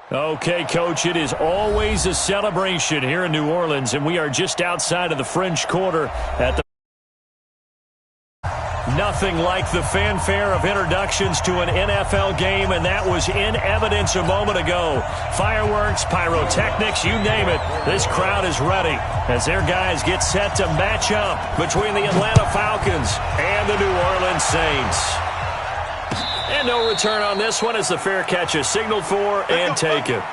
Okay, Coach, it is always a celebration here in New Orleans, and we are just outside of the French Quarter at the... Nothing like the fanfare of introductions to an NFL game, and that was in evidence a moment ago. Fireworks, pyrotechnics, you name it. This crowd is ready as their guys get set to match up between the Atlanta Falcons and the New Orleans Saints. And no return on this one as the fair catch is signaled for and taken.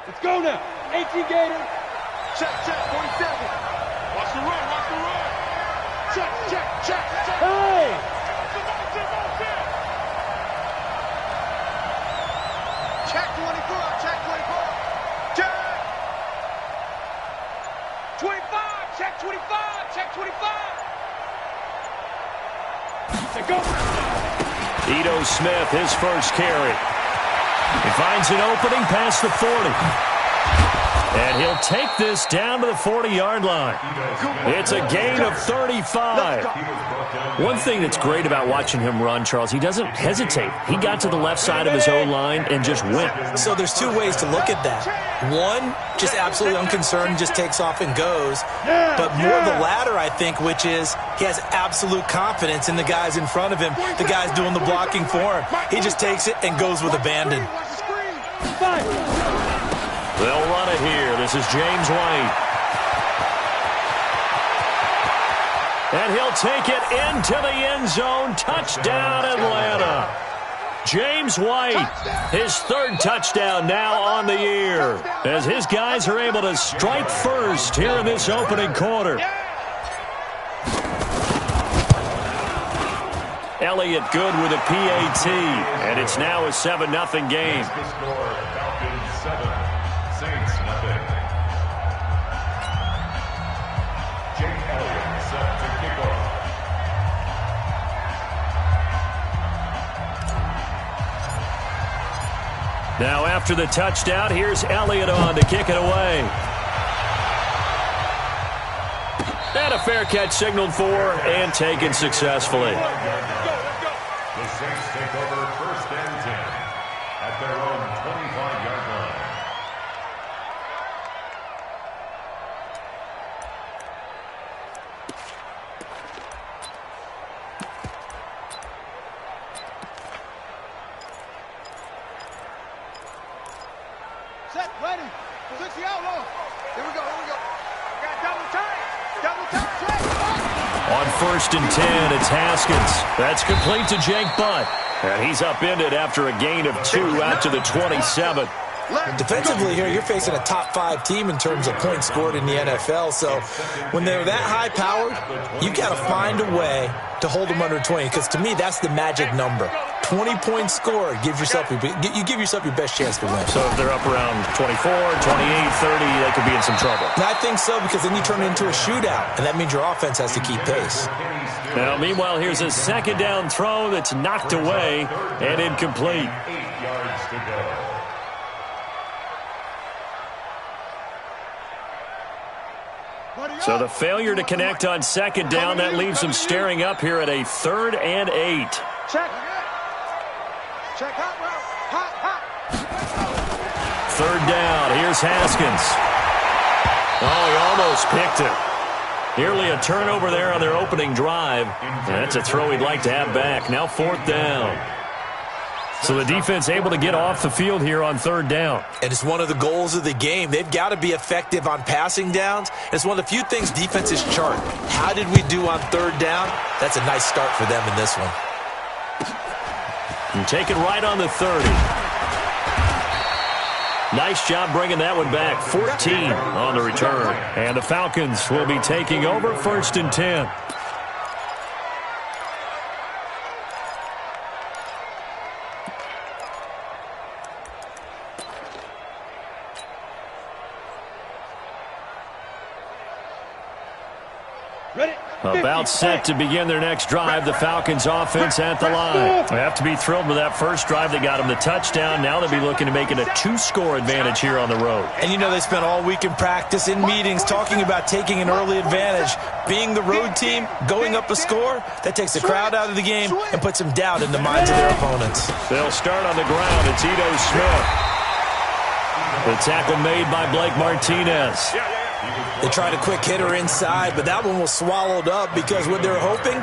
Let's go now. 18 Gators. Check, 47. Watch the run. Check. Hey! Check 24. Check 25. Check 25. Check 25. Let's go. Ito Smith, his first carry. He finds an opening past the 40. And he'll take this down to the 40-yard line. It's a gain of 35. One thing that's great about watching him run, Charles, he doesn't hesitate. He got to the left side of his O-line and just went. So there's two ways to look at that. One, just absolutely unconcerned, just takes off and goes. But more the latter, I think, which is he has absolute confidence in the guys in front of him, the guys doing the blocking for him. He just takes it and goes with abandon. They'll run it here. This is James White. And he'll take it into the end zone. Touchdown, Atlanta. James White, his third touchdown now on the year, as his guys are able to strike first here in this opening quarter. Elliott good with a PAT, and it's now a 7-0 game. Now after the touchdown, here's Elliott on to kick it away. And a fair catch signaled for and taken successfully. The Saints take over 1st and 10 at their own 25-yard line. Set, ready. 60 outlaw. Here we go. Got double time. On 1st and 10, it's Haskins. That's complete to Jake Butt. And he's upended after a gain of 2 out to the 27. Defensively here, you're facing a top 5 team in terms of points scored in the NFL. So when they're that high-powered, you got to find a way to hold them under 20. Because to me, that's the magic number. 20 points scored, you give yourself your best chance to win. So if they're up around 24, 28, 30, they could be in some trouble. And I think so, because then you turn it into a shootout, and that means your offense has to keep pace. Now, meanwhile, here's a second down throw that's knocked away and incomplete. 8 yards to go. So the failure to connect on second down, that leaves them staring up here at a 3rd and 8. Check. Hot. 3rd down. Here's Haskins. Oh, he almost picked it. Nearly a turnover there on their opening drive. And that's a throw he'd like to have back. Now 4th down. So the defense able to get off the field here on 3rd down. And it's one of the goals of the game. They've got to be effective on passing downs. It's one of the few things defenses chart. How did we do on 3rd down? That's a nice start for them in this one. And take it right on the 30. Nice job bringing that one back. 14 on the return. And the Falcons will be taking over 1st and 10. Ready? About set to begin their next drive, the Falcons offense at the line. They have to be thrilled with that first drive. They got them the touchdown. Now they'll be looking to make it a 2-score advantage here on the road. And you know they spent all week in practice, in meetings, talking about taking an early advantage. Being the road team, going up a score, that takes the crowd out of the game and puts some doubt in the minds of their opponents. They'll start on the ground. It's Ito Smith. The tackle made by Blake Martinez. They tried a quick hitter inside, but that one was swallowed up because what they're hoping,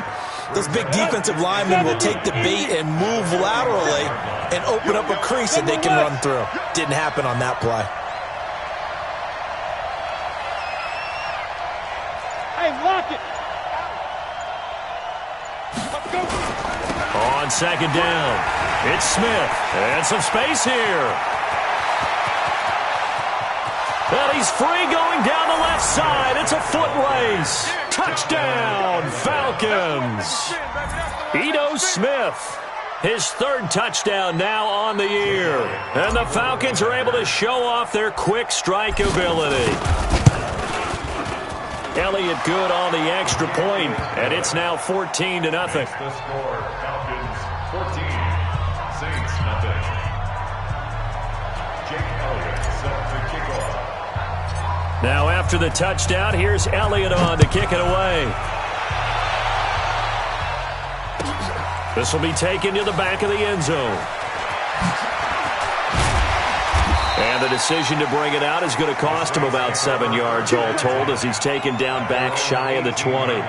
those big defensive linemen will take the bait and move laterally and open up a crease that they can run through. Didn't happen on that play. Hey, lock it. Let's go. On second down, it's Smith. And some space here. Well, he's free going down the left side. It's a foot race. Touchdown, Falcons. Ito Smith, his third touchdown now on the year. And the Falcons are able to show off their quick strike ability. Elliott good on the extra point, and it's now 14-0. The score, Falcons 14, Saints nothing. Jake Elliott set to kick off. Now after the touchdown, here's Elliott on to kick it away. This will be taken to the back of the end zone. And the decision to bring it out is going to cost him about 7 yards all told as he's taken down back shy of the 20.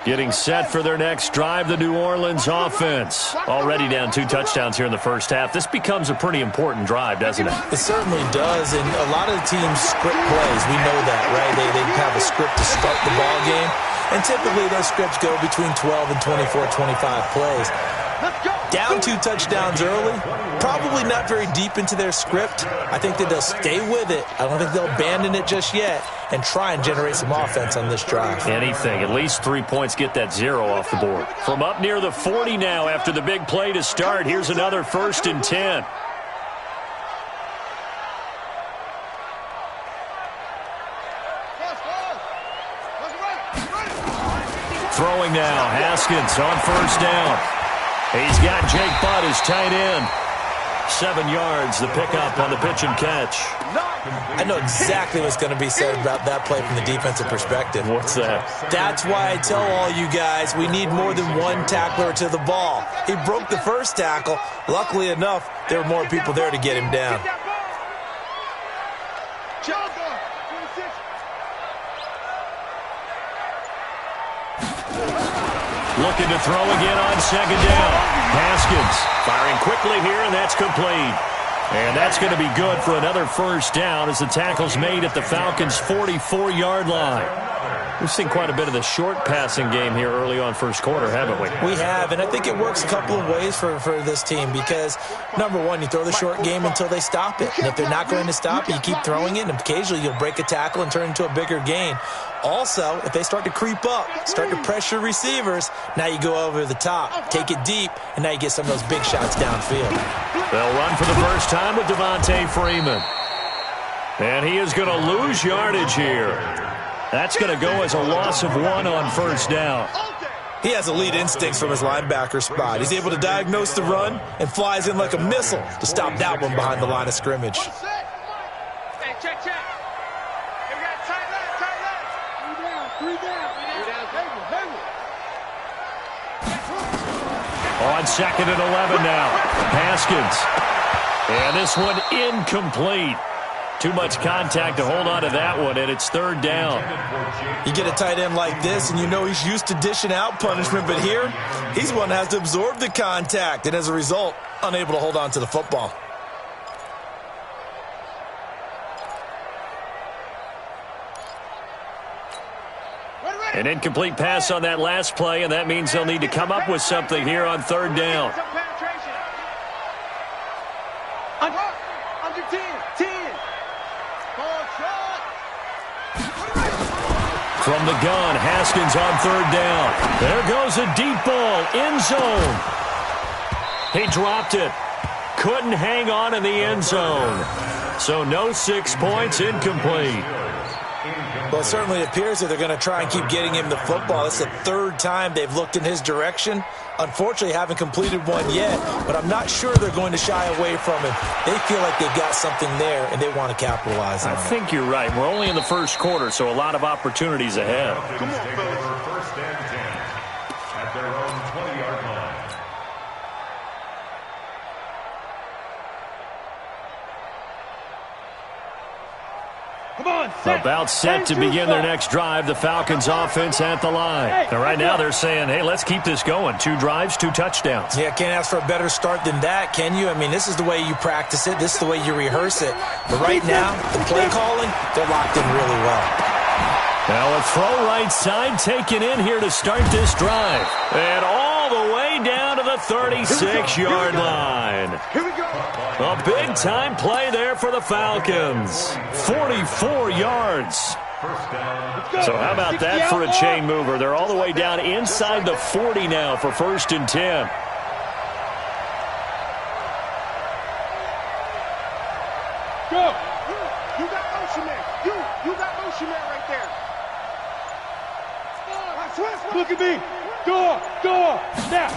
Getting set for their next drive, the New Orleans offense. Already down 2 touchdowns here in the first half. This becomes a pretty important drive, doesn't it? It certainly does, and a lot of the teams script plays. We know that, right? They have a script to start the ball game, and typically those scripts go between 12 and 24, 25 plays. Down 2 touchdowns early, probably not very deep into their script. I think that they'll stay with it. I don't think they'll abandon it just yet and try and generate some offense on this drive. Anything. At least 3 points, get that 0 off the board. From up near the 40 now after the big play to start, here's another 1st and 10. Throwing now, Haskins on 1st down. He's got Jake Butt as tight end. 7 yards, the pickup on the pitch and catch. I know exactly what's going to be said about that play from the defensive perspective. What's that? That's why I tell all you guys we need more than one tackler to the ball. He broke the first tackle. Luckily enough, there were more people there to get him down. Looking to throw again on 2nd down. Haskins firing quickly here, and that's complete. And that's going to be good for another 1st down as the tackle's made at the Falcons' 44-yard line. We've seen quite a bit of the short passing game here early on 1st quarter, haven't we? We have, and I think it works a couple of ways for this team because, number one, you throw the short game until they stop it. And if they're not going to stop it, you keep throwing it, and occasionally you'll break a tackle and turn it into a bigger gain. Also, if they start to creep up, start to pressure receivers, now you go over the top, take it deep, and now you get some of those big shots downfield. They'll run for the first time with Devontae Freeman. And he is going to lose yardage here. That's going to go as a loss of 1 on 1st down. He has elite instincts from his linebacker spot. He's able to diagnose the run and flies in like a missile to stop that one behind the line of scrimmage. Hey, check. We got tight left. 3 down. On 2nd and 11 now. Haskins. And this one incomplete. Too much contact to hold on to that one, and it's 3rd down. You get a tight end like this, and you know he's used to dishing out punishment, but here, he's one that has to absorb the contact, and as a result, unable to hold on to the football. An incomplete pass on that last play, and that means they'll need to come up with something here on 3rd down. From the gun, Haskins on third down. There goes a deep ball, end zone. He dropped it. Couldn't hang on in the end zone. So no 6 points, incomplete. Well, it certainly appears that they're going to try and keep getting him the football. It's the third time they've looked in his direction. Unfortunately, haven't completed one yet, but I'm not sure they're going to shy away from him. They feel like they've got something there, and they want to capitalize on it. I think you're right. We're only in the first quarter, so a lot of opportunities ahead. Come on, fellas. First and 10 at their own 20-yard line. Come on, set. About set to begin their next drive, the Falcons offense at the line. And right now they're saying, hey, let's keep this going. 2 drives, 2 touchdowns. Yeah, can't ask for a better start than that, can you? I mean, this is the way you practice it. This is the way you rehearse it. But right now, the play calling, they're locked in really well. Now a throw right side taken in here to start this drive. And all the way down to the 36-yard line. Here we go. A big-time play there for the Falcons. 44 yards. So how about that for a chain mover? They're all the way down inside the 40 now for 1st and 10. Go. You got motion man. You got motion man right there. Look at me. Go. Now.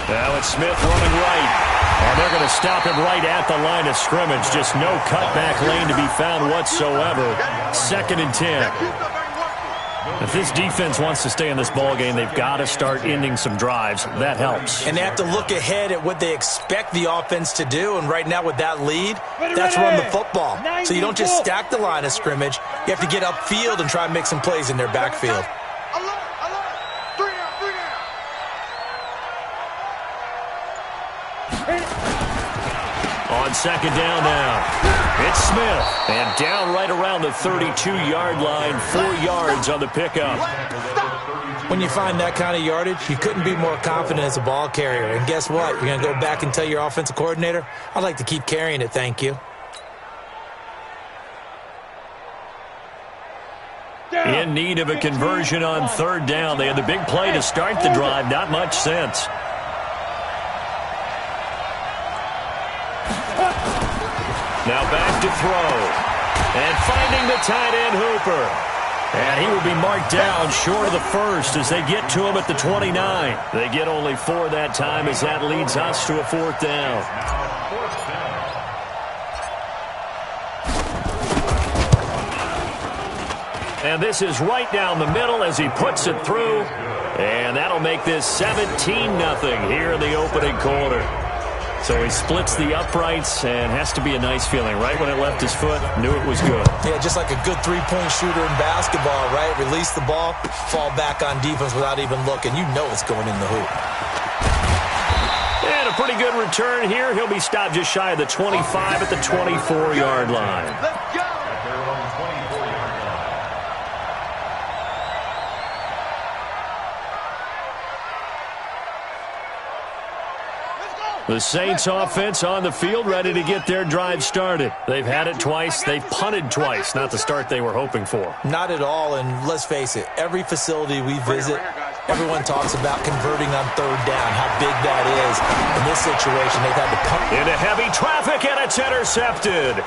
Now it's Smith running right. And they're going to stop him right at the line of scrimmage. Just no cutback lane to be found whatsoever. 2nd and 10. If this defense wants to stay in this ballgame, they've got to start ending some drives. That helps. And they have to look ahead at what they expect the offense to do. And right now with that lead, that's run the football. So you don't just stack the line of scrimmage. You have to get upfield and try and make some plays in their backfield. On 2nd down now, it's Smith, and down right around the 32-yard line, 4 yards on the pickup. When you find that kind of yardage, you couldn't be more confident as a ball carrier. And guess what? You're going to go back and tell your offensive coordinator, I'd like to keep carrying it, thank you. In need of a conversion on 3rd down. They had the big play to start the drive, not much sense. Now back to throw. And finding the tight end, Hooper. And he will be marked down short of the first as they get to him at the 29. They get only 4 that time as that leads us to a 4th down. And this is right down the middle as he puts it through. And that'll make this 17-0 here in the opening quarter. So he splits the uprights and has to be a nice feeling. Right when it left his foot, knew it was good. Yeah, just like a good three-point shooter in basketball, right? Release the ball, fall back on defense without even looking. You know it's going in the hoop. And a pretty good return here. He'll be stopped just shy of the 25 at the 24-yard line. Let's go. The Saints offense on the field, ready to get their drive started. They've had it twice. They've punted twice. Not the start they were hoping for. Not at all, and let's face it, every facility we visit, everyone talks about converting on 3rd down, how big that is. In this situation, they've had to punt. Into heavy traffic, and it's intercepted.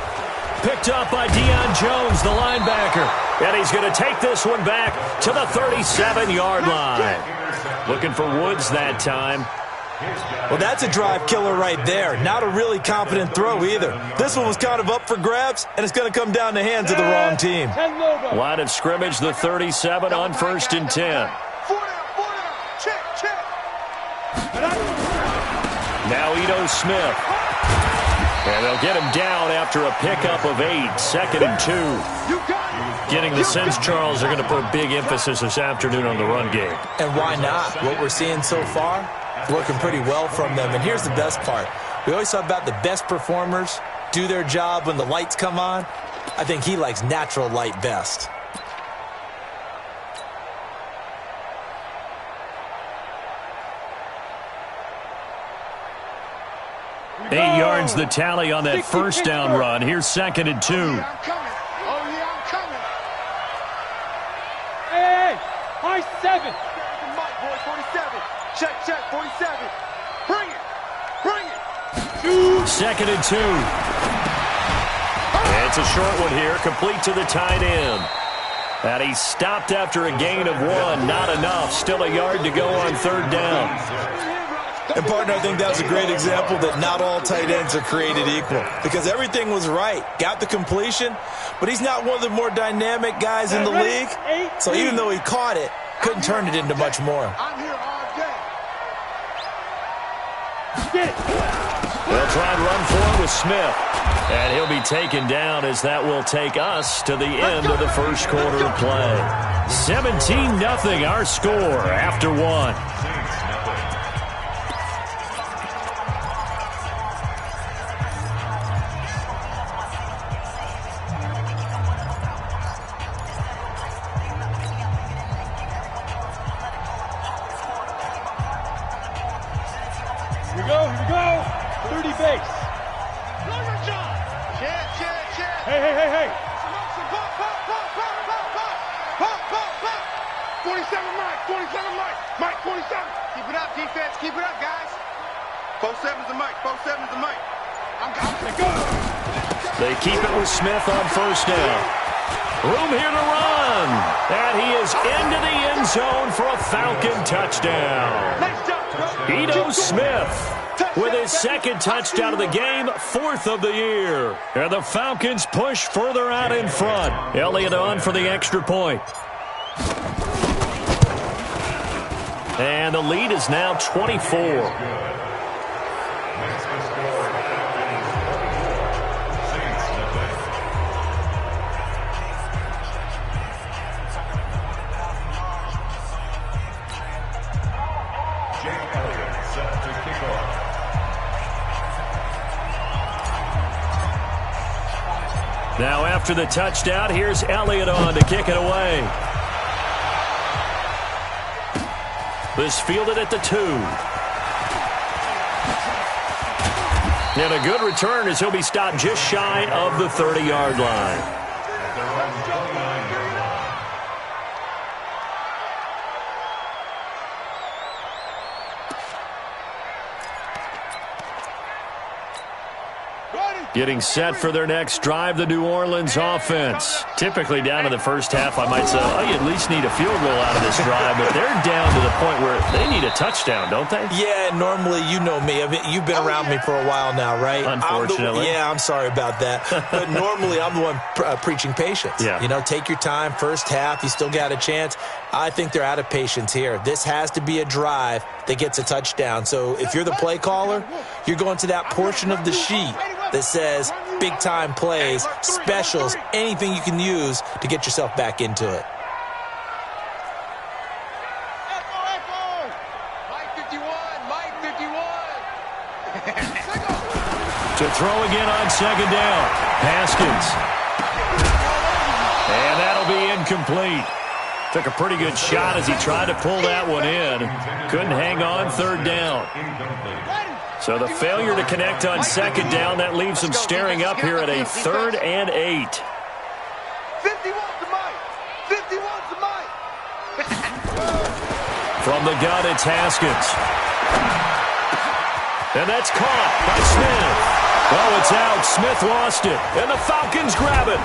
Picked up by Deion Jones, the linebacker. And he's going to take this one back to the 37-yard line. Looking for Woods that time. Well, that's a drive killer right there. Not a really confident throw either. This one was kind of up for grabs, and it's going to come down the hands of the wrong team. Line of scrimmage, the 37 on 1st and 10. Now Ito Smith. And they'll get him down after a pickup of 8, 2nd and 2. Getting the sense, Charles, they're going to put a big emphasis this afternoon on the run game. And why not? What we're seeing so far, working pretty well from them. And here's the best part. We always talk about the best performers do their job when the lights come on. I think he likes natural light best. Eight yards the tally on that first down run. Here's 2nd and 2. Check, 47. Bring it. Bring it. 2nd and 2. It's a short one here, complete to the tight end. And he stopped after a gain of 1. Not enough. Still a yard to go on 3rd down. And, partner, I think that was a great example that not all tight ends are created equal. Because everything was right. Got the completion, but he's not one of the more dynamic guys in the league. So even though he caught it, couldn't turn it into much more. I'm here all day. They'll try and run for it with Smith. And he'll be taken down as that will take us to the end of the first quarter of play. 17-0 our score after 1. Here we go. 30 base. Hey. Pop. 47 Mike. 47. Keep it up, defense. Keep it up, guys. 47's the Mike. I'm go. They keep it with Smith on 1st down. Room here to run. And he is into the end zone for a Falcon touchdown. Nice job, bro. Ito Smith with his 2nd touchdown of the game, 4th of the year. And the Falcons push further out in front. Elliott on for the extra point. And the lead is now 24. Now after the touchdown, here's Elliott on to kick it away. This fielded at the 2. And a good return as he'll be stopped just shy of the 30-yard line. Getting set for their next drive, the New Orleans offense. Typically down in the first half, I might say, oh, you at least need a field goal out of this drive, but they're down to the point where they need a touchdown, don't they? Yeah, normally, you know me. I mean, you've been around me for a while now, right? Unfortunately. I'm sorry about that. But normally, I'm the one preaching patience. Yeah. You know, take your time, first half, you still got a chance. I think they're out of patience here. This has to be a drive that gets a touchdown. So if you're the play caller, you're going to that portion of the sheet that says big-time plays, specials, anything you can use to get yourself back into it. Mike 51. To throw again on 2nd down. Haskins. And that'll be incomplete. Took a pretty good shot as he tried to pull that one in. Couldn't hang on 3rd down. So the failure to connect on 2nd down, that leaves them staring up here at a 3rd and 8. 51's the Mike. 51's the Mike. From the gun, it's Haskins. And that's caught by Smith. Oh, it's out. Smith lost it. And the Falcons grab it.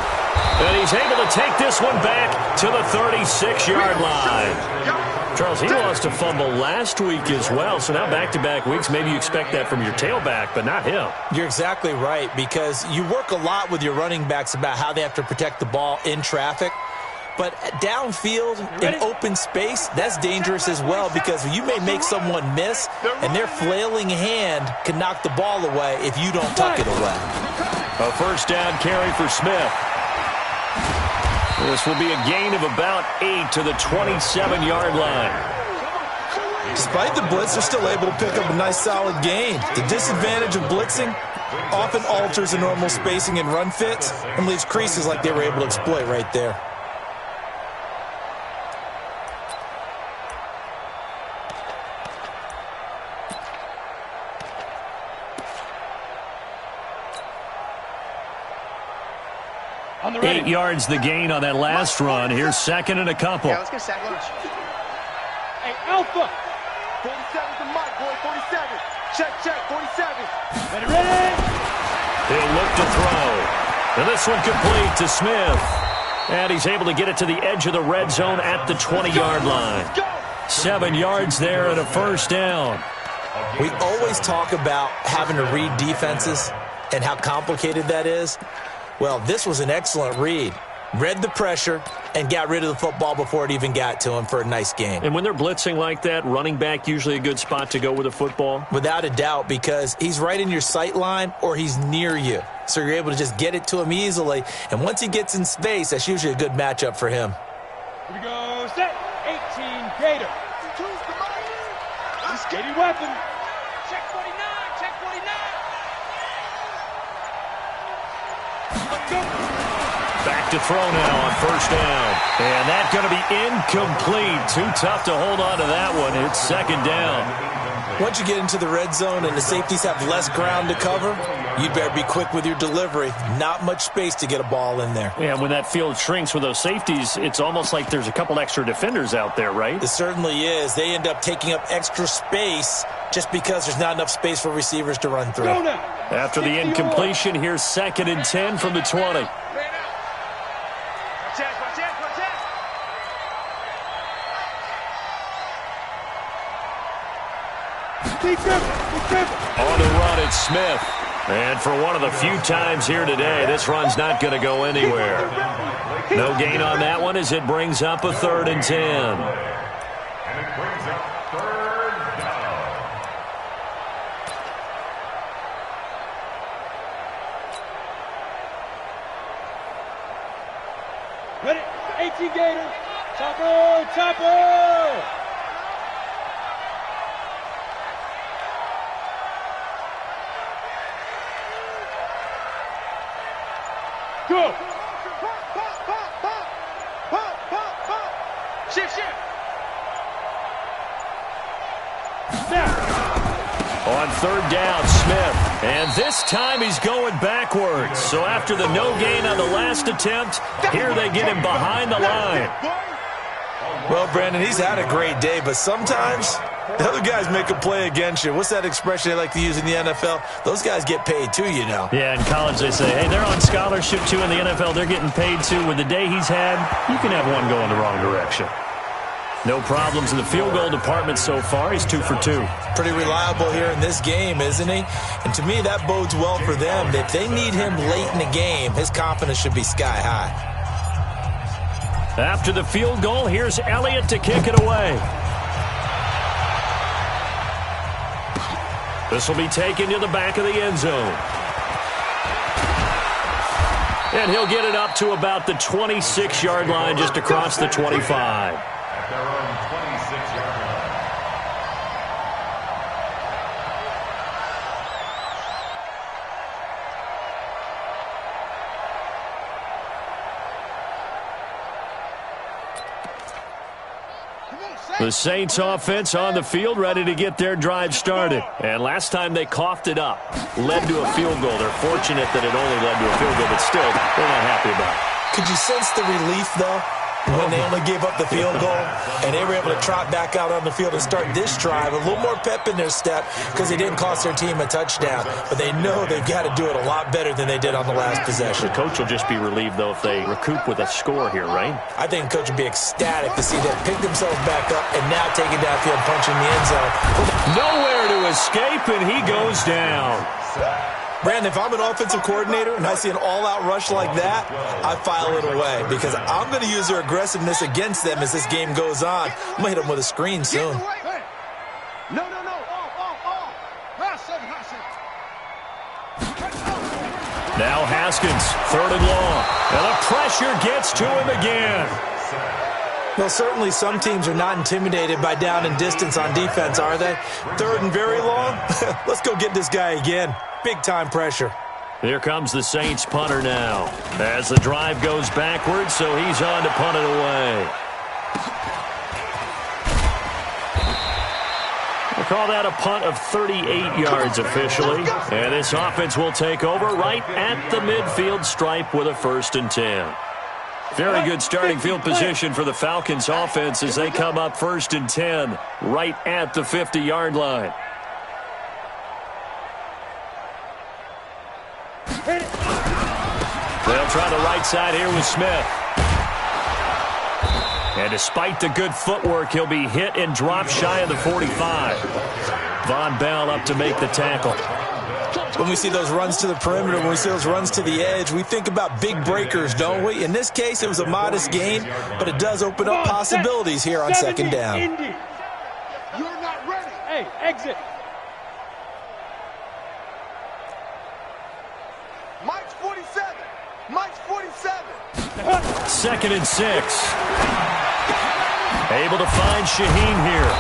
And he's able to take this one back to the 36-yard line. Charles, he lost a fumble last week as well, so now back-to-back weeks, maybe you expect that from your tailback, but not him. You're exactly right, because you work a lot with your running backs about how they have to protect the ball in traffic. But downfield, in open space, that's dangerous as well, because you may make someone miss, and their flailing hand can knock the ball away if you don't tuck it away. A 1st down carry for Smith. This will be a gain of about 8 to the 27-yard line. Despite the blitz, they're still able to pick up a nice solid gain. The disadvantage of blitzing often alters the normal spacing and run fits and leaves creases like they were able to exploit right there. On the ready. 8 yards the gain on that last run. Here's 2nd and a couple. Yeah, let's get a sack lunch. Hey, Alpha. 47's the mic, boy, 47. Check, 47. Ready? He'll look to throw. And this one complete to Smith. And he's able to get it to the edge of the red zone at the 20-yard line. 7 yards there and a first down. We always talk about having to read defenses and how complicated that is. Well, this was an excellent read. Read the pressure and got rid of the football before it even got to him for a nice game. And when they're blitzing like that, running back usually a good spot to go with a football? Without a doubt, because he's right in your sight line or he's near you. So you're able to just get it to him easily. And once he gets in space, that's usually a good matchup for him. Here we go. Set. 18 Gator. Skating weapon. Check 49, check 49. Back to throw now on first down. And that's going to be incomplete. Too tough to hold on to that one. It's second down. Once you get into the red zone and the safeties have less ground to cover, you'd better be quick with your delivery. Not much space to get a ball in there. Yeah, when that field shrinks with those safeties, it's almost like there's a couple extra defenders out there, right? It certainly is. They end up taking up extra space just because there's not enough space for receivers to run through. After the incompletion, here's 2nd and 10 from the 20. On the run, it's Smith. And for one of the few times here today, this run's not going to go anywhere. No gain on that one as it brings up a 3rd and 10. And it brings up 3rd down. Ready? 18 Gator. Chopper, chopper. Go. Shift. On 3rd down, Smith. And this time he's going backwards. So after the no gain on the last attempt, here they get him behind the line. Well, Brandon, he's had a great day, but sometimes the other guys make a play against you. What's that expression they like to use in the NFL? Those guys get paid too, you know. Yeah, in college they say, hey, they're on scholarship too. In the NFL, they're getting paid too. With the day he's had, you can have one going the wrong direction. No problems in the field goal department so far. He's 2 for 2. Pretty reliable here in this game, isn't he? And to me, that bodes well for them. If they need him late in the game, his confidence should be sky high. After the field goal, here's Elliott to kick it away. This will be taken to the back of the end zone. And he'll get it up to about the 26-yard line, just across the 25. At their own 26-yard line. The Saints offense on the field, ready to get their drive started. And last time they coughed it up, led to a field goal. They're fortunate that it only led to a field goal, but still, they're not happy about it. Could you sense the relief, though, when they only gave up the field goal and they were able to trot back out on the field and start this drive? A little more pep in their step because they didn't cost their team a touchdown, but they know they've got to do it a lot better than they did on the last possession. The coach will just be relieved, though, if they recoup with a score here, right? I think the coach would be ecstatic to see them pick themselves back up and now take it downfield, punching the end zone. Nowhere to escape, and he goes down. Brandon, if I'm an offensive coordinator and I see an all-out rush like that, I file it away because I'm going to use their aggressiveness against them as this game goes on. I'm going to hit them with a screen soon. No. Now Haskins, 3rd and long. And the pressure gets to him again. Well, certainly some teams are not intimidated by down and distance on defense, are they? 3rd and very long? Let's go get this guy again. Big-time pressure. Here comes the Saints punter now. As the drive goes backwards, so he's on to punt it away. We'll call that a punt of 38 yards officially. And this offense will take over right at the midfield stripe with a 1st and 10. Very good starting field position for the Falcons offense as they come up 1st and 10 right at the 50-yard line. They'll try the right side here with Smith. And despite the good footwork, he'll be hit and dropped shy of the 45. Von Bell up to make the tackle. When we see those runs to the perimeter, when we see those runs to the edge, we think about big breakers, don't we? In this case, it was a modest gain, but it does open up possibilities here on 2nd down. You're not ready. Hey, exit. Mike's 47. Mike's 47. 2nd and 6. Able to find Shaheen here.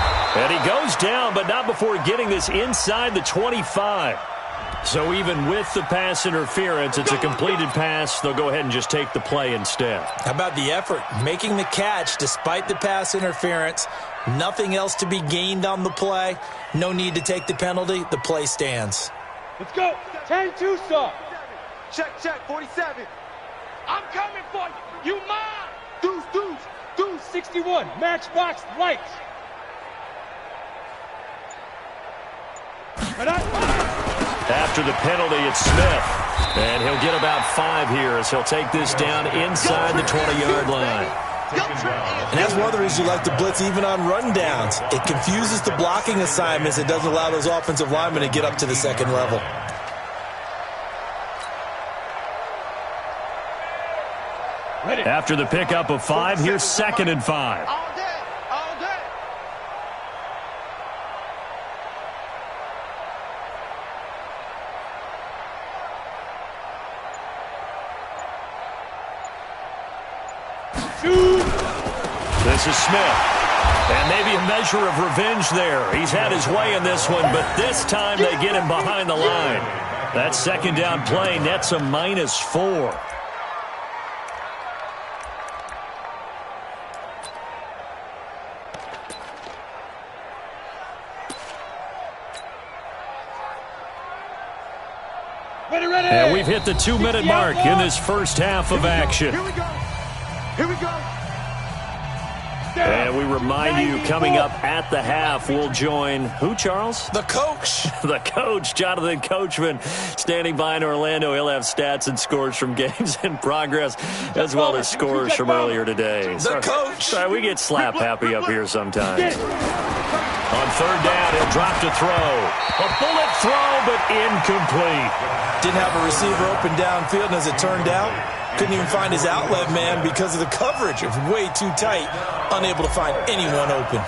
And he goes down, but not before getting this inside the 25. So even with the pass interference, it's a completed pass. They'll go ahead and just take the play instead. How about the effort? Making the catch despite the pass interference. Nothing else to be gained on the play. No need to take the penalty. The play stands. Let's go. 10-2 stop. Check, 47. I'm coming for you. You mine. Deuce. 61, matchbox lights. After the penalty, it's Smith. And he'll get about 5 here as he'll take this down inside the 20-yard line. And that's one of the reasons you like to blitz even on rundowns. It confuses the blocking assignments. It doesn't allow those offensive linemen to get up to the 2nd level. After the pickup of 5, here's 2nd and 5. All day. This is Smith. And maybe a measure of revenge there. He's had his way in this one, but this time they get him behind the line. That 2nd down play nets a -4. And we've hit the 2-minute mark in this first half of action. Here we go. And we remind you, coming up at the half, we'll join who, Charles? The coach. The coach, Jonathan Coachman, standing by in Orlando. He'll have stats and scores from games in progress, as well as scores from earlier today. Coach. Sorry, we get slap happy up here sometimes. On 3rd down, he'll drop to throw. A bullet throw, but incomplete. Didn't have a receiver open downfield, and as it turned out, couldn't even find his outlet man because of the coverage. It was way too tight, unable to find anyone open.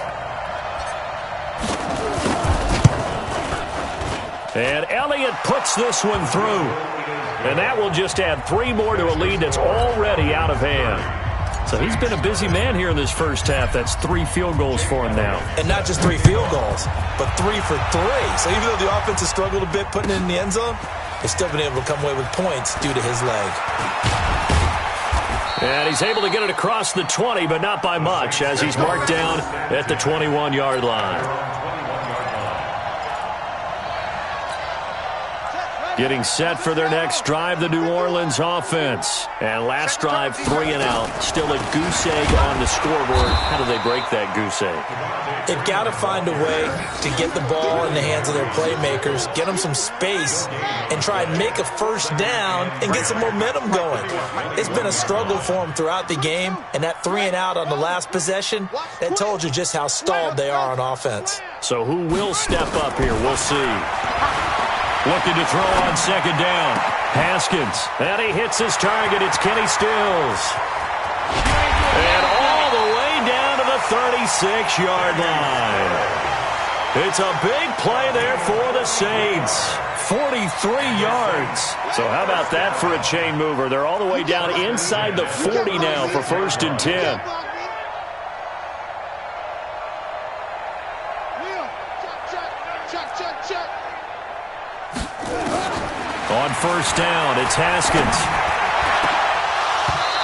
And Elliott puts this one through. And that will just add 3 more to a lead that's already out of hand. So he's been a busy man here in this first half. That's 3 field goals for him now. And not just 3 field goals, but 3 for 3. So even though the offense has struggled a bit putting it in the end zone, they've still been able to come away with points due to his leg. And he's able to get it across the 20, but not by much, as he's marked down at the 21-yard line. Getting set for their next drive, the New Orleans offense. And last drive, 3 and out. Still a goose egg on the scoreboard. How do they break that goose egg? They've got to find a way to get the ball in the hands of their playmakers, get them some space, and try and make a first down and get some momentum going. It's been a struggle for them throughout the game, and that 3 and out on the last possession, that told you just how stalled they are on offense. So who will step up here? We'll see. Looking to throw on 2nd down. Haskins. And he hits his target. It's Kenny Stills. And all the way down to the 36-yard line. It's a big play there for the Saints. 43 yards. So how about that for a chain mover? They're all the way down inside the 40 now for 1st and 10. Check. On 1st down, it's Haskins.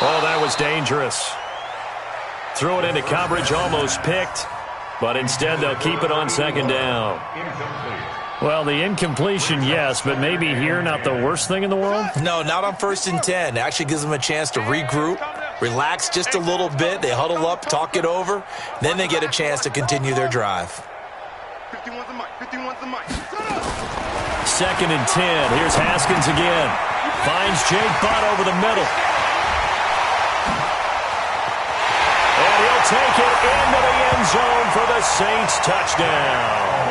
Oh, that was dangerous. Threw it into coverage, almost picked. But instead, they'll keep it on 2nd down. Well, the incompletion, yes, but maybe here not the worst thing in the world? No, not on 1st and 10. It actually gives them a chance to regroup, relax just a little bit. They huddle up, talk it over. Then they get a chance to continue their drive. 51's the mic. 51's the mic. 2nd and 10. Here's Haskins again. Finds Jake Butt over the middle. And he'll take it into the end zone for the Saints touchdown.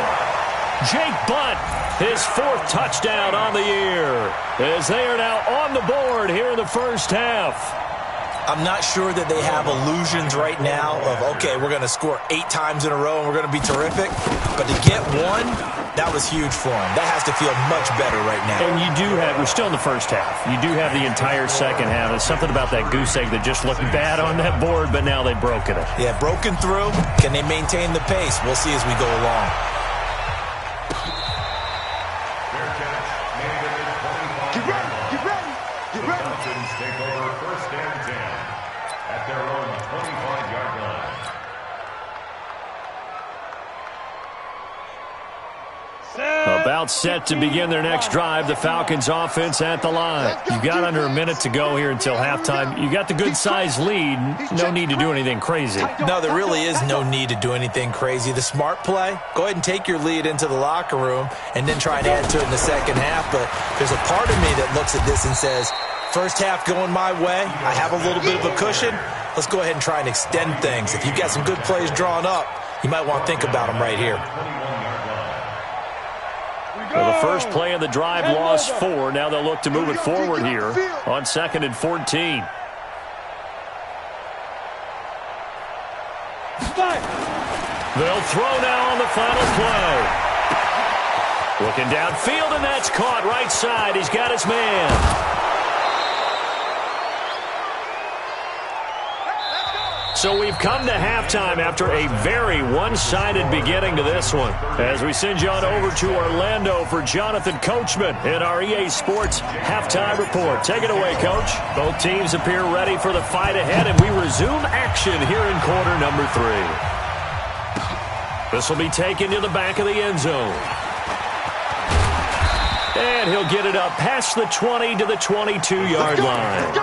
Jake Butt, his 4th touchdown on the year, as they are now on the board here in the first half. I'm not sure that they have illusions right now of, okay, we're going to score 8 times in a row and we're going to be terrific. But to get one, that was huge for them. That has to feel much better right now. And you do have, we're still in the first half. You do have the entire second half. There's something about that goose egg that just looked bad on that board, but now they've broken it. Yeah, broken through. Can they maintain the pace? We'll see as we go along. Get ready. Get ready. Get ready. Falcons take over 1st and 10 at their own 25-yard line. About set to begin their next drive. The Falcons offense at the line. You've got under a minute to go here until halftime. You got the good-sized lead. No need to do anything crazy. No, there really is no need to do anything crazy. The smart play, go ahead and take your lead into the locker room and then try and add to it in the second half. But there's a part of me that looks at this and says, first half going my way. I have a little bit of a cushion. Let's go ahead and try and extend things. If you've got some good plays drawn up, you might want to think about them right here. Well, the first play of the drive lost 4. Now they'll look to move it forward here on 2nd and 14. They'll throw now on the final play. Looking downfield, and that's caught right side. He's got his man. So we've come to halftime after a very one-sided beginning to this one. As we send you on over to Orlando for Jonathan Coachman in our EA Sports Halftime Report. Take it away, Coach. Both teams appear ready for the fight ahead, and we resume action here in quarter number 3. This will be taken to the back of the end zone. And he'll get it up past the 20 to the 22-yard line.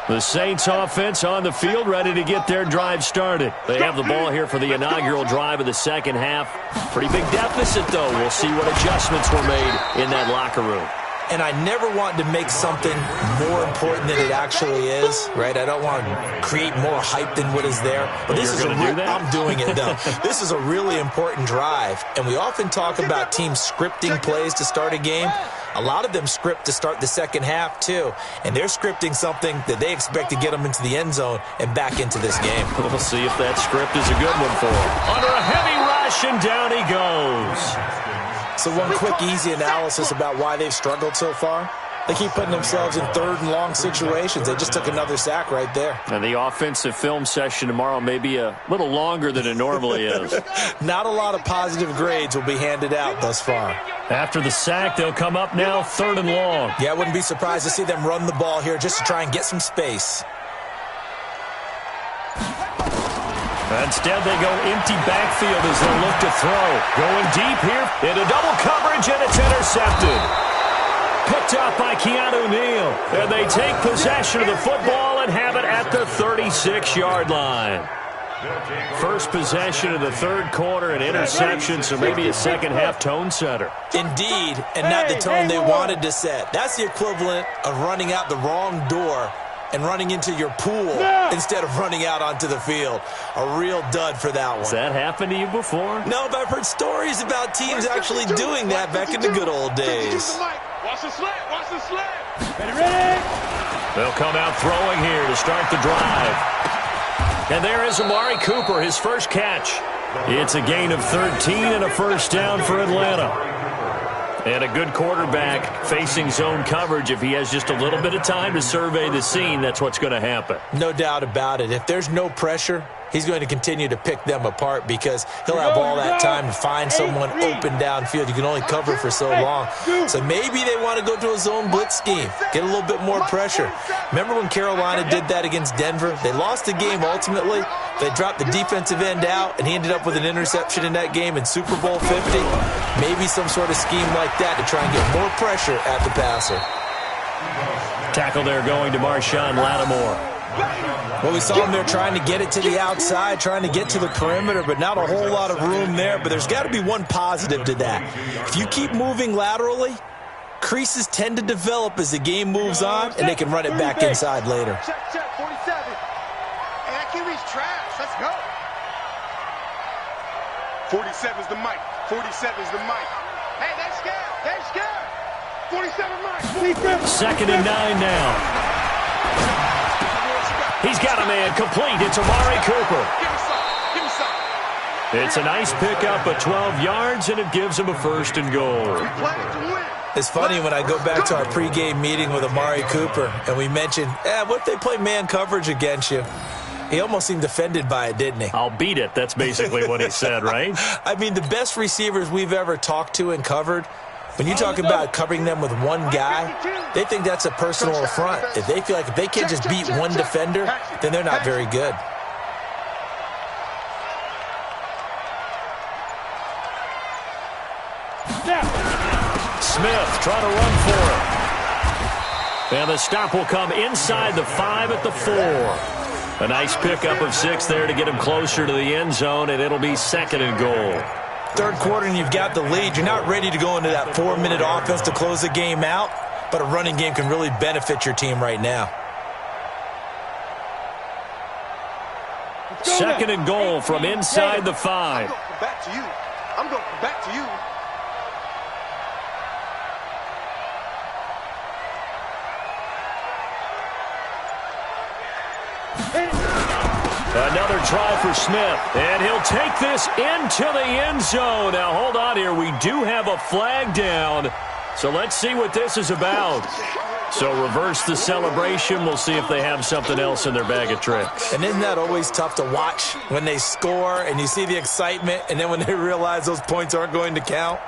The Saints offense on the field, ready to get their drive started. They have the ball here for the inaugural drive of the second half. Pretty big deficit, though. We'll see what adjustments were made in that locker room. And I never want to make something more important than it actually is, right? I don't want to create more hype than what is there. But this is I'm doing it, though. This is a really important drive. And we often talk about teams scripting plays to start a game. A lot of them script to start the second half, too. And they're scripting something that they expect to get them into the end zone and back into this game. We'll see if that script is a good one for them. Under a heavy rush, and down he goes. So one quick, easy analysis about why they've struggled so far. They keep putting themselves in 3rd and long situations. They just took another sack right there. And the offensive film session tomorrow may be a little longer than it normally is. Not a lot of positive grades will be handed out thus far. After the sack, they'll come up now 3rd and long. Yeah, I wouldn't be surprised to see them run the ball here just to try and get some space. Instead, they go empty backfield as they look to throw. Going deep here into double coverage, and it's intercepted. Picked up by Keanu Neal. And they take possession of the football and have it at the 36-yard line. First possession of the 3rd quarter, an interception, so maybe a second-half tone setter. Indeed, and not the tone they wanted to set. That's the equivalent of running out the wrong door and running into your pool instead of running out onto the field. A real dud for that one. Has that happened to you before? No, but I've heard stories about teams actually doing that back in the good old days. Watch the slant. Watch the slant. Ready? They'll come out throwing here to start the drive. And there is Amari Cooper, his first catch. It's a gain of 13 and a first down for Atlanta. And a good quarterback facing zone coverage. If he has just a little bit of time to survey the scene, that's what's going to happen. No doubt about it. If there's no pressure, he's going to continue to pick them apart because he'll have all that time to find someone open downfield. You can only cover for so long. So maybe they want to go to a zone blitz scheme, get a little bit more pressure. Remember when Carolina did that against Denver? They lost the game ultimately, They dropped the defensive end out, and he ended up with an interception in that game in Super Bowl 50. Maybe some sort of scheme like that to try and get more pressure at the passer. Tackle there going to Marshawn Lattimore. Well, we saw him there trying to get it to the outside, trying to get to the perimeter, but not a whole lot of room there. But there's got to be one positive to that. If you keep moving laterally, creases tend to develop as the game moves on, and they can run it back inside later. Check, 47. Hey, that QB's trash. Let's go. 47's the mic. 47's the mic. Hey, they're scared. They're scared. 47 mic. Second and 9 now. He's got a man complete. It's Amari Cooper. Give me some. Give me some. It's a nice pickup of 12 yards, and it gives him a first and goal. We play to win. It's funny when I go back to our pregame meeting with Amari Cooper, and we mentioned, what if they play man coverage against you? He almost seemed offended by it, didn't he? I'll beat it. That's basically what he said, right? I mean, the best receivers we've ever talked to and covered, when you talk about covering them with one guy, they think that's a personal affront. If they feel like if they can't just beat one defender, then they're not very good. Smith trying to run for it. And the stop will come inside the 5 at the 4. A nice pickup of 6 there to get him closer to the end zone, and it'll be second and goal. Third quarter and you've got the lead. You're not ready to go into that 4-minute offense to close the game out, but a running game can really benefit your team right now. Second and goal from inside the 5. I'm going to come back to you. I'm going to come back to you. Another try for Smith, and he'll take this into the end zone. Now, hold on here. We do have a flag down, so let's see what this is about. So reverse the celebration. We'll see if they have something else in their bag of tricks. And isn't that always tough to watch when they score and you see the excitement, and then when they realize those points aren't going to count?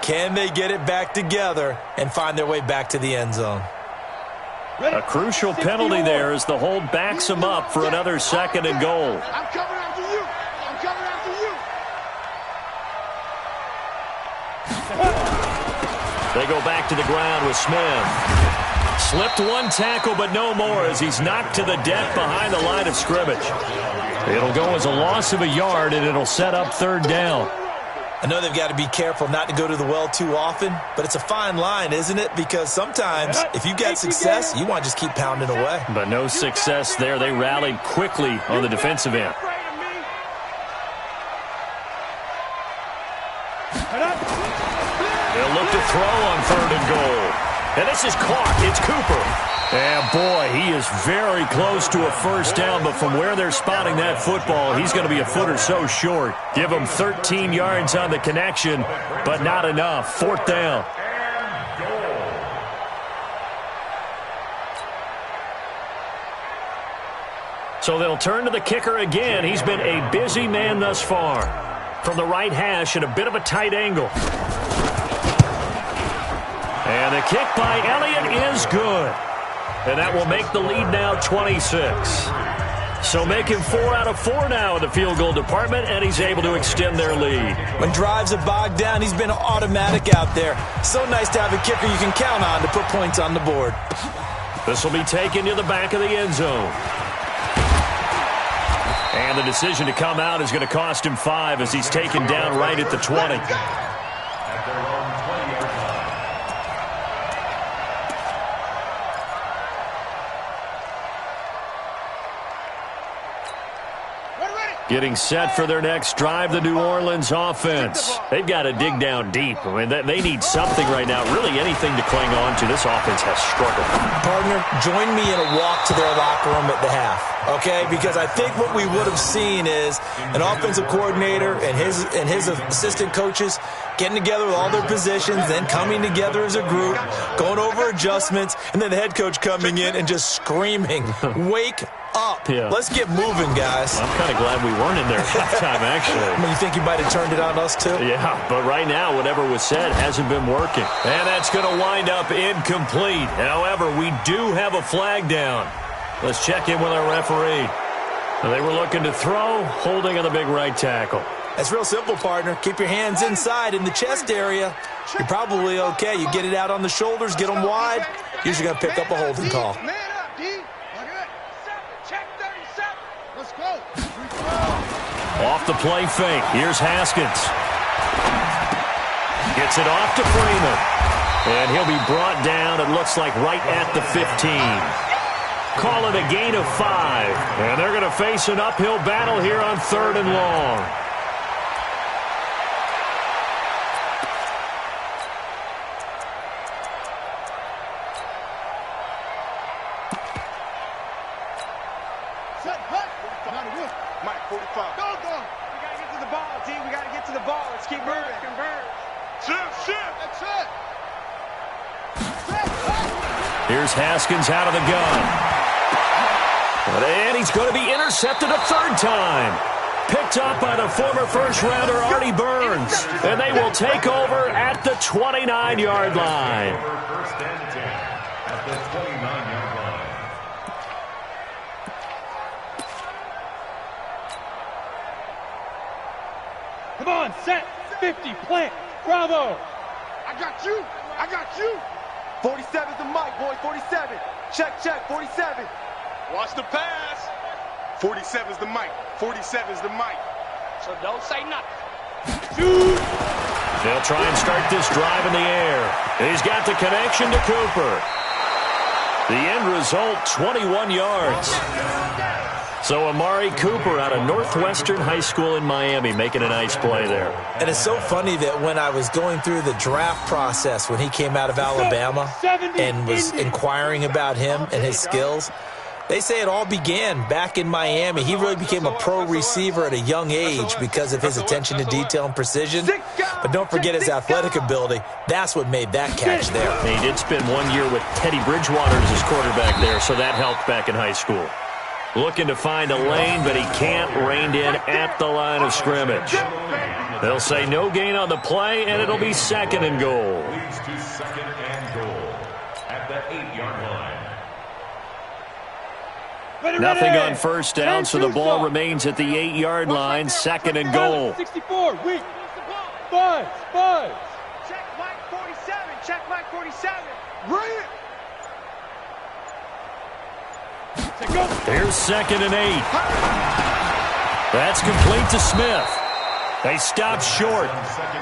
Can they get it back together and find their way back to the end zone? A crucial penalty there as the hold backs him up for another second and goal. I'm coming after you. I'm coming after you. They go back to the ground with Smith. Slipped one tackle, but no more as he's knocked to the deck behind the line of scrimmage. It'll go as a loss of a yard, and it'll set up third down. I know they've got to be careful not to go to the well too often, but it's a fine line, isn't it? Because sometimes if you get success, you want to just keep pounding away. But no success there. They rallied quickly on the defensive end. They'll look to throw on third and goal. And this is caught. It's Cooper. And, boy, he is very close to a first down, but from where they're spotting that football, he's going to be a foot or so short. Give him 13 yards on the connection, but not enough. Fourth down. So they'll turn to the kicker again. He's been a busy man thus far. From the right hash at a bit of a tight angle. And the kick by Elliott is good. And that will make the lead now 26. So making 4 out of 4 now in the field goal department, and he's able to extend their lead. When drives are bogged down, he's been automatic out there. So nice to have a kicker you can count on to put points on the board. This will be taken to the back of the end zone. And the decision to come out is going to cost him 5 as he's taken down right at the 20. Getting set for their next drive, the New Orleans offense. They've got to dig down deep. I mean, they need something right now, really anything to cling on to. This offense has struggled. Partner, join me in a walk to their locker room at the half, okay? Because I think what we would have seen is an offensive coordinator and his assistant coaches getting together with all their positions, then coming together as a group, going over adjustments, and then the head coach coming in and just screaming, wake up. Yeah. Let's get moving, guys. I'm kind of glad we weren't in there at halftime, actually. I mean, you think you might have turned it on us, too? Yeah, but right now, whatever was said hasn't been working. And that's going to wind up incomplete. However, we do have a flag down. Let's check in with our referee. They were looking to throw, holding on the big right tackle. That's real simple, partner. Keep your hands inside in the chest area. You're probably okay. You get it out on the shoulders, get them wide. Usually going to pick up a holding call. Man up, D. Look at it. Check 37. Let's go. Off the play fake. Here's Haskins. Gets it off to Freeman. And he'll be brought down, it looks like, right at the 15. Call it a gain of 5. And they're going to face an uphill battle here on 3rd and long. Mike, 45. Go, go. We got to get to the ball, team. We got to get to the ball. Let's keep moving. Convert. Shift. That's it. Here's Haskins out of the gun. And he's going to be intercepted a 3rd time. Picked up by the former first-rounder Artie Burns. And they will take over at the 29-yard line. First and 10 at the 29-yard line. Come on, set. 50, plant. Bravo. I got you. 47's the mic, boy. 47. Check, 47. Watch the pass. 47's the mic. 47's the mic. So don't say nothing. Shoot. They'll try and start this drive in the air. He's got the connection to Cooper. The end result, 21 yards. So Amari Cooper out of Northwestern High School in Miami making a nice play there. And it's so funny that when I was going through the draft process when he came out of Alabama and was inquiring about him and his skills, they say it all began back in Miami. He really became a pro receiver at a young age because of his attention to detail and precision. But don't forget his athletic ability. That's what made that catch there. He did spend 1 year with Teddy Bridgewater as his quarterback there, so that helped back in high school. Looking to find a lane, but he can't. Reined in at the line of scrimmage. They'll say no gain on the play, and it'll be 2nd and goal. Leads to 2nd and goal at the 8-yard line. Nothing on first down, so the ball remains at the 8-yard line. 2nd and goal. 64, weak. Buzz. Check Mike 47. Check Mike 47. Bring it. Here's 2nd and 8. That's complete to Smith. They stopped short.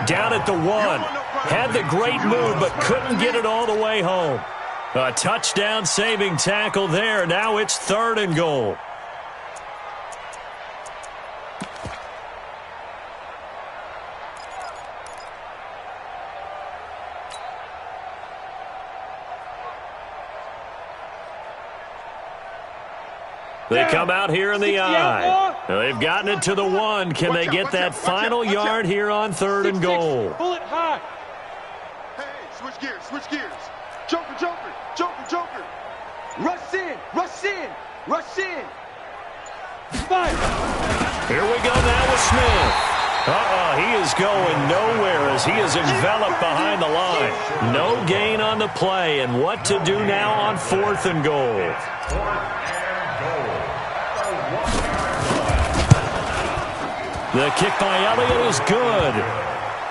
Down at the 1. Had the great move, but couldn't get it all the way home. A touchdown saving tackle there. Now it's 3rd and goal. They come out here in the I. They've gotten it to the 1. Can they get that final yard here on 3rd and goal? Pull it high. Hey, switch gears. Joker. Rush in. Fire. Here we go now with Smith. He is going nowhere as he is enveloped behind the line. No gain on the play, and what to do now on 4th and goal. The kick by Elliott is good.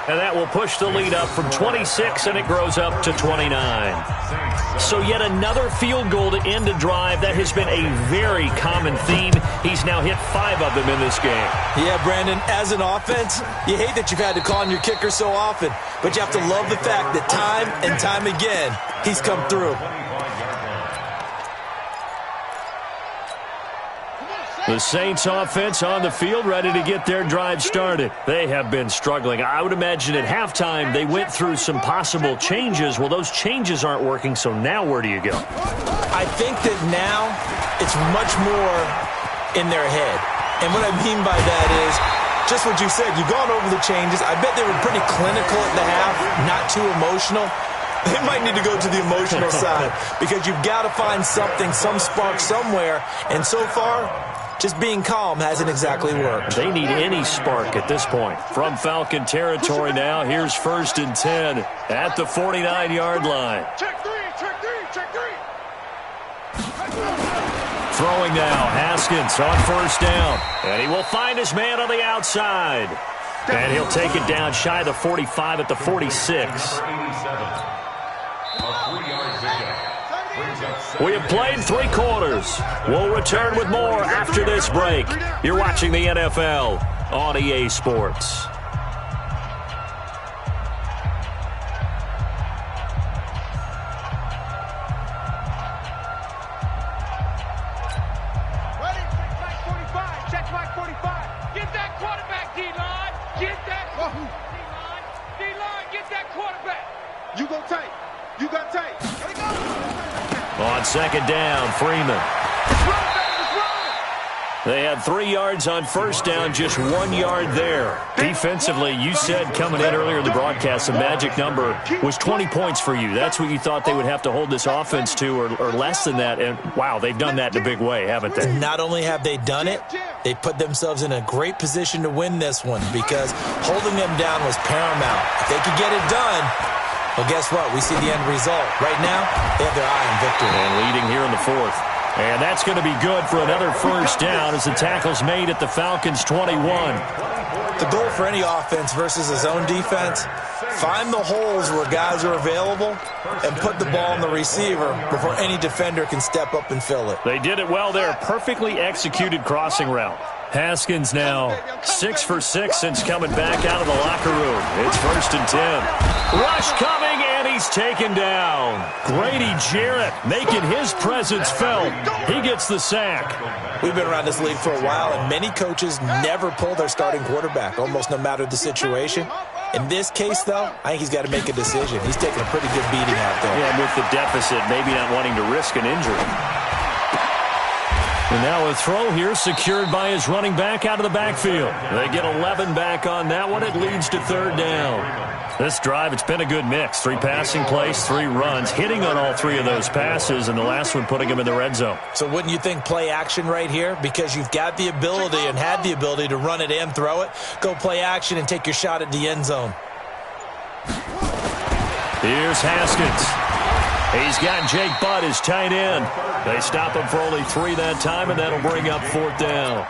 And that will push the lead up from 26, and it grows up to 29. So yet another field goal to end a drive. That has been a very common theme. He's now hit 5 of them in this game. Yeah, Brandon, as an offense, you hate that you've had to call on your kicker so often, but you have to love the fact that time and time again, he's come through. The Saints offense on the field ready to get their drive started. They have been struggling. I would imagine at halftime they went through some possible changes. Well, those changes aren't working, so now where do you go? I think that now it's much more in their head. And what I mean by that is just what you said. You've gone over the changes. I bet they were pretty clinical at the half, not too emotional. They might need to go to the emotional side because you've got to find something, some spark somewhere. And so far, just being calm hasn't exactly worked. They need any spark at this point. From Falcon territory now, here's 1st and 10 at the 49-yard line. Check three. Throwing now, Haskins on first down. And he will find his man on the outside. And he'll take it down shy of the 45 at the 46. We have played 3 quarters. We'll return with more after this break. You're watching the NFL on EA Sports. On second down, Freeman. They had 3 yards on first down, just 1 yard there. Defensively, you said coming in earlier in the broadcast, the magic number was 20 points for you. That's what you thought they would have to hold this offense to, or less than that. And, wow, they've done that in a big way, haven't they? Not only have they done it, they put themselves in a great position to win this one because holding them down was paramount. If they could get it done, well, guess what? We see the end result. Right now, they have their eye on victory. And leading here in the 4th. And that's going to be good for another first down as the tackle's made at the Falcons' 21. The goal for any offense versus his own defense, find the holes where guys are available and put the ball on the receiver before any defender can step up and fill it. They did it well there. Perfectly executed crossing route. Haskins now 6 for 6 since coming back out of the locker room. It's 1st and 10. Rush coming, and he's taken down. Grady Jarrett making his presence felt. He gets the sack. We've been around this league for a while, and many coaches never pull their starting quarterback, almost no matter the situation. In this case, though, I think he's got to make a decision. He's taking a pretty good beating out there. Yeah, with the deficit, maybe not wanting to risk an injury. And now a throw here secured by his running back out of the backfield. They get 11 back on that one. It leads to 3rd down. This drive, it's been a good mix. 3 passing plays, 3 runs, hitting on all 3 of those passes, and the last one putting him in the red zone. So wouldn't you think play action right here? Because you've got the ability and had the ability to run it and throw it. Go play action and take your shot at the end zone. Here's Haskins. He's got Jake Butt, his tight end. They stop him for only 3 that time, and that'll bring up 4th down.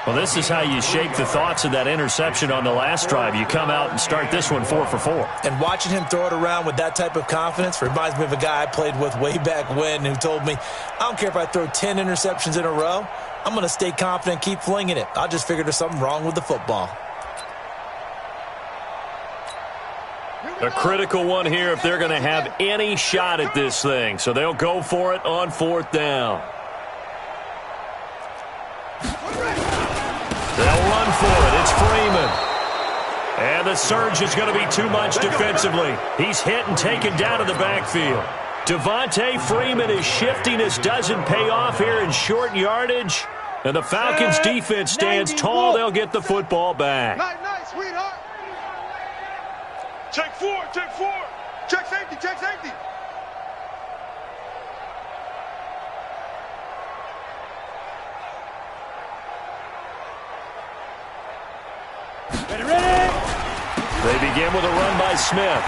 Well, this is how you shake the thoughts of that interception on the last drive. You come out and start this one 4 for 4. And watching him throw it around with that type of confidence reminds me of a guy I played with way back when who told me, I don't care if I throw 10 interceptions in a row. I'm going to stay confident and keep flinging it. I just figured there's something wrong with the football. A critical one here if they're going to have any shot at this thing. So they'll go for it on 4th down. They'll run for it. It's Freeman. And the surge is going to be too much defensively. He's hit and taken down in the backfield. Devontae Freeman is shifting. This doesn't pay off here in short yardage. And the Falcons defense stands tall. They'll get the football back. Nice, sweetheart. Check 4, check 4. Check safety, check safety. Ready. They begin with a run by Smith.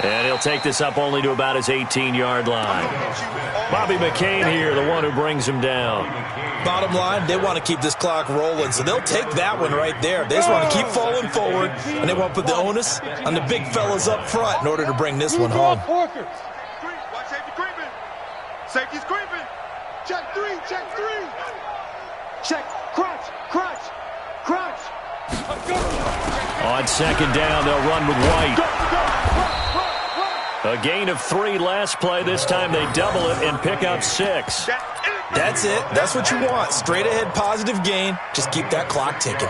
And he'll take this up only to about his 18-yard line. Bobby McCain here, the one who brings him down. Bottom line, they want to keep this clock rolling, so they'll take that one right there. They just want to keep falling forward, and they want to put the onus on the big fellas up front in order to bring this one home. Watch safety creeping. Safety's creeping. Check 3, check 3. Check, crunch, crunch, crunch. On second down, they'll run with White. A gain of 3 last play. This time they double it and pick up 6. That's it. That's what you want. Straight ahead positive gain. Just keep that clock ticking.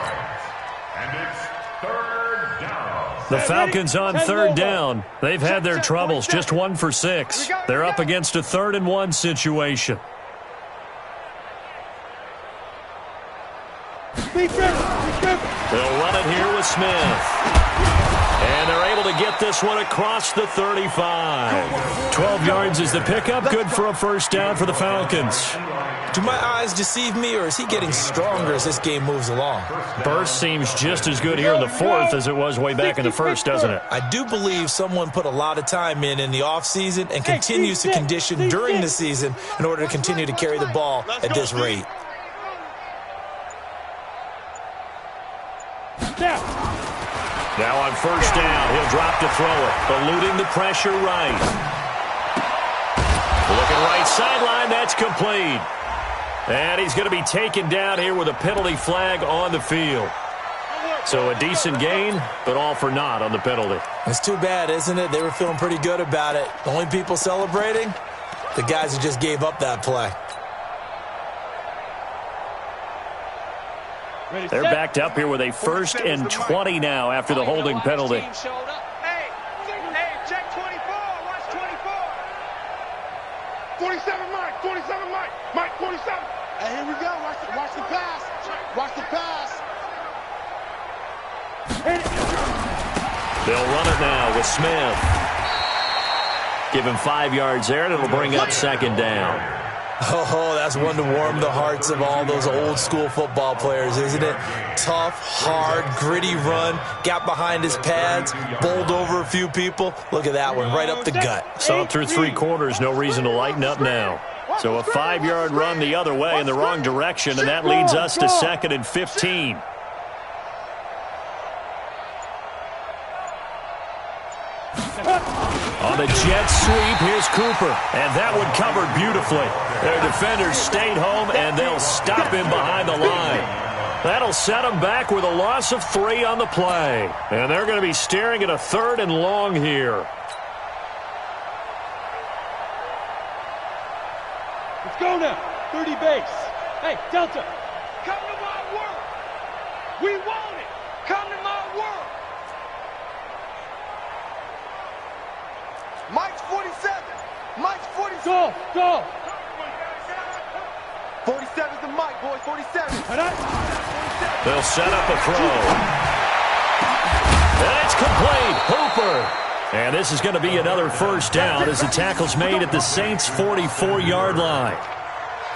And it's 3rd down. The Falcons on 3rd down. They've had their troubles. Just 1 for 6. They're up against a 3rd and 1 situation. They'll run it here with Smith. And they're able to get this one across the 35. 12 yards is the pickup. Good for a first down for the Falcons. Do my eyes deceive me, or is he getting stronger as this game moves along? Burst seems just as good here in the fourth as it was way back in the first, doesn't it? I do believe someone put a lot of time in the offseason and continues to condition during the season in order to continue to carry the ball at this rate. Now on first down, he'll drop to throw it, eluding the pressure right. Looking right sideline, that's complete. And he's going to be taken down here with a penalty flag on the field. So a decent gain, but all for naught on the penalty. It's too bad, isn't it? They were feeling pretty good about it. The only people celebrating, the guys who just gave up that play. They're backed up here with a 1st and 20 now after the holding penalty. Hey, check 24. Watch 24. 47, Mike. 47, Mike. Mike, 47. Hey, here we go. Watch the pass. Watch the pass. They'll run it now with Smith. Give him 5 yards there, and it'll bring up 2nd down. Oh, that's one to warm the hearts of all those old-school football players, isn't it? Tough, hard, gritty run, got behind his pads, bowled over a few people. Look at that one, right up the gut. Saw it through 3 quarters, no reason to lighten up now. So a 5-yard run the other way in the wrong direction, and that leads us to 2nd and 15. On the jet sweep, here's Cooper. And that one covered beautifully. Their defenders stayed home, and they'll stop him behind the line. That'll set them back with a loss of 3 on the play. And they're going to be staring at a 3rd and long here. Let's go now. 30 base. Hey, Delta. Come to my work. We want it. Come to my work. Mike's 47. Mike's 47. Go. 47's the Mike, boys. 47. They'll set up a throw. And it's complete. Hooper. And this is going to be another 1st down as the tackle's made at the Saints' 44-yard line.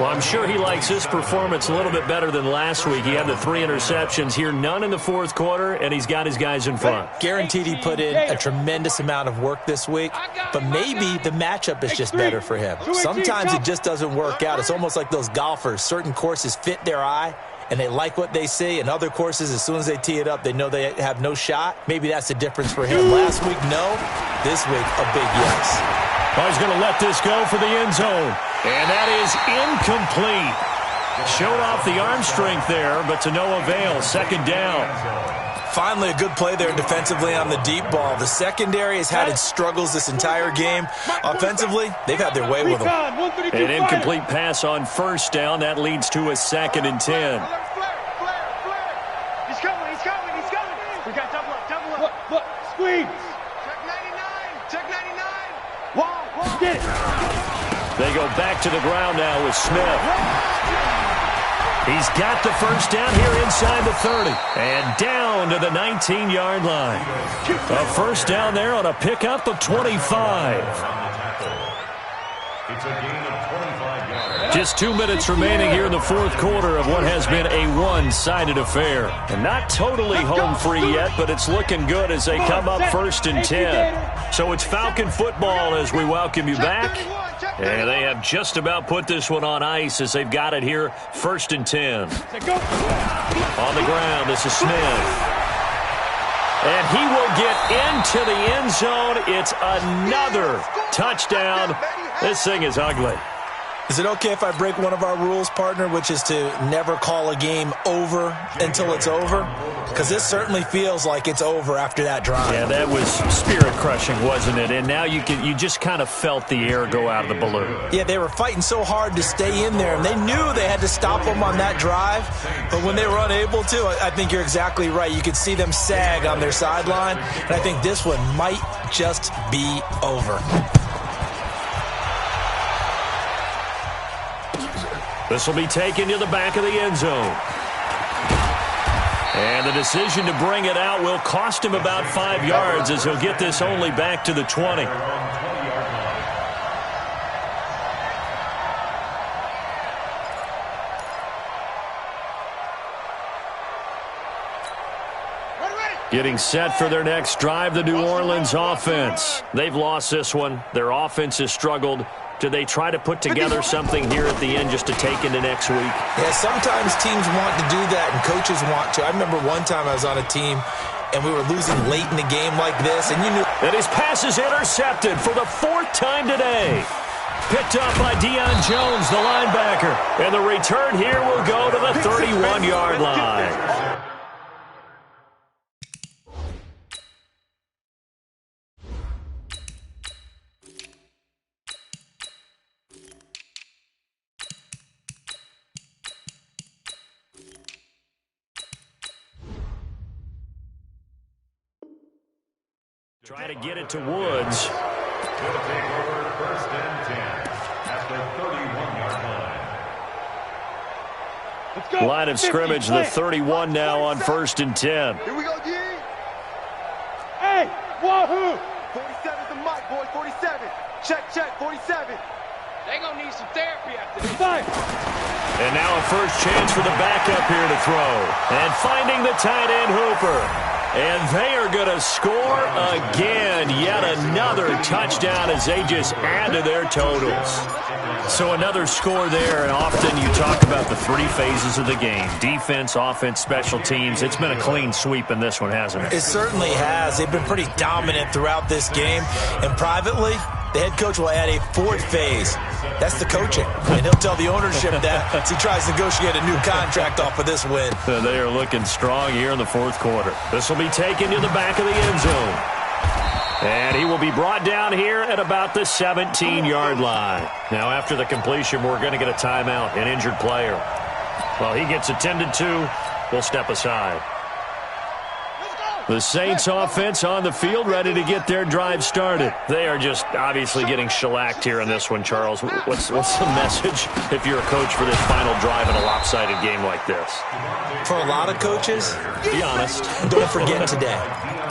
Well, I'm sure he likes his performance a little bit better than last week. He had the 3 interceptions here, none in the 4th quarter, and he's got his guys in front. Guaranteed he put in a tremendous amount of work this week, but maybe the matchup is just better for him. Sometimes it just doesn't work out. It's almost like those golfers. Certain courses fit their eye, and they like what they see, and other courses, as soon as they tee it up, they know they have no shot. Maybe that's the difference for him. Last week, no. This week, a big yes. Oh, he's going to let this go for the end zone. And that is incomplete. Showed off the arm strength there, but to no avail. 2nd down. Finally, a good play there defensively on the deep ball. The secondary has had its struggles this entire game. Offensively, they've had their way with them. An incomplete pass on 1st down. That leads to a 2nd and 10. He's coming. We got double up. Look, squeeze. Check 99. Wow. Get it. They go back to the ground now with Smith. He's got the 1st down here inside the 30. And down to the 19-yard line. A 1st down there on a pickup of 25. It's a gain of 25 yards. Just 2 minutes remaining here in the 4th quarter of what has been a one-sided affair. And not totally home free yet, but it's looking good as they come up 1st and 10. So it's Falcon football as we welcome you back. And they have just about put this one on ice as they've got it here, 1st and 10. On the ground, this is Smith. And he will get into the end zone. It's another touchdown. This thing is ugly. Is it okay if I break one of our rules, partner, which is to never call a game over until it's over? Because this certainly feels like it's over after that drive. Yeah, that was spirit-crushing, wasn't it? And now you just kind of felt the air go out of the balloon. Yeah, they were fighting so hard to stay in there, and they knew they had to stop them on that drive. But when they were unable to, I think you're exactly right. You could see them sag on their sideline, and I think this one might just be over. This will be taken to the back of the end zone. And the decision to bring it out will cost him about 5 yards as he'll get this only back to the 20. Getting set for their next drive, the New Orleans offense. They've lost this one. Their offense has struggled. Do they try to put together something here at the end just to take into next week? Yeah, sometimes teams want to do that and coaches want to. I remember one time I was on a team and we were losing late in the game like this, and you knew. And his pass is intercepted for the 4th time today. Picked up by Deion Jones, the linebacker. And the return here will go to the 31-yard line. Try to get it to Woods. He'll take over 1st and 10 at the 31-yard line. Let's go. Line of scrimmage, the 31 now on 1st and 10. Here we go, D. Hey, wahoo! 47's the mic, boy. 47. Check, 47. They gonna need some therapy after this. Fire. And now a first chance for the backup here to throw. And finding the tight end Hooper. And they are going to score again. Yet another touchdown as they just add to their totals. So another score there, and often you talk about the 3 phases of the game. Defense, offense, special teams. It's been a clean sweep in this one, hasn't it? It certainly has. They've been pretty dominant throughout this game. And privately, the head coach will add a 4th phase. That's the coaching. And he'll tell the ownership that as he tries to negotiate a new contract off of this win. They are looking strong here in the 4th quarter. This will be taken to the back of the end zone. And he will be brought down here at about the 17-yard line. Now, after the completion, we're going to get a timeout, an injured player. While he gets attended to, we'll step aside. The Saints offense on the field, ready to get their drive started. They are just obviously getting shellacked here in this one, Charles. What's the message if you're a coach for this final drive in a lopsided game like this? For a lot of coaches, be honest. Don't forget today.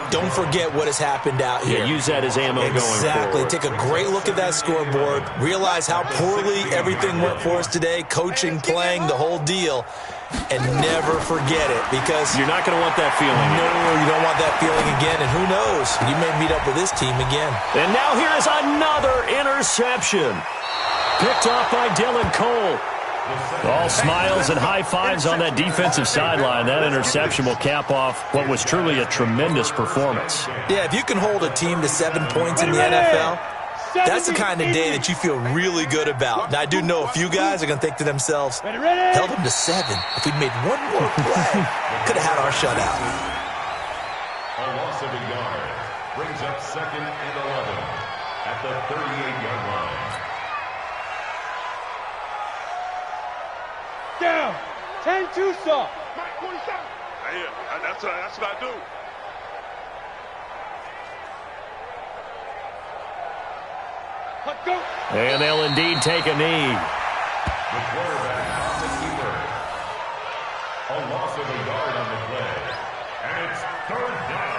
Don't forget what has happened out here. Yeah, use that as ammo going forward. Exactly. Take a great look at that scoreboard. Realize how poorly everything went for us today. Coaching, playing, the whole deal. And never forget it, because you're not going to want that feeling. No, you don't want that feeling again. And who knows? You may meet up with this team again. And now here is another interception. Picked off by Dylan Cole. All smiles and high fives on that defensive sideline. That interception will cap off what was truly a tremendous performance. Yeah, if you can hold a team to 7 points in the NFL, that's the kind of day that you feel really good about. And I do know a few guys are going to think to themselves, held them to 7. If we'd made one more play, could have had our shutout. A loss of a yard brings up 2nd and 11 at the 38-yard line. Down. 10 Tucson. Mike 47. Yeah, that's what I do. Let's go. And they'll indeed take a knee. The quarterback on the keeper. A loss of a yard on the play. And it's 3rd down.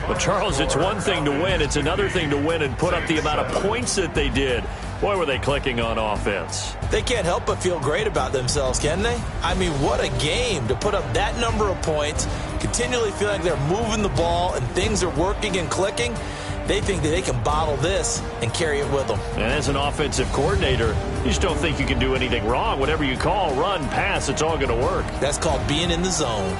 But, Charles, it's one thing to win. It's another thing to win and put up the amount of points that they did. Boy, were they clicking on offense. They can't help but feel great about themselves, can they? I mean, what a game to put up that number of points, continually feel like they're moving the ball and things are working and clicking. They think that they can bottle this and carry it with them. And as an offensive coordinator, you just don't think you can do anything wrong. Whatever you call, run, pass, it's all going to work. That's called being in the zone.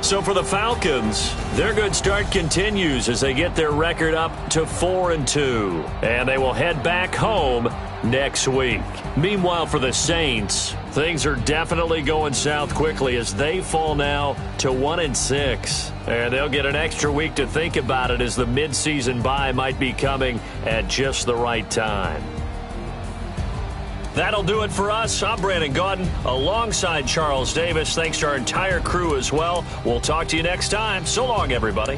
So for the Falcons, their good start continues as they get their record up to 4-2. And they will head back home next week. Meanwhile, for the Saints, things are definitely going south quickly as they fall now to 1-6. And they'll get an extra week to think about it as the midseason bye might be coming at just the right time. That'll do it for us. I'm Brandon Gaudin alongside Charles Davis. Thanks to our entire crew as well. We'll talk to you next time. So long, everybody.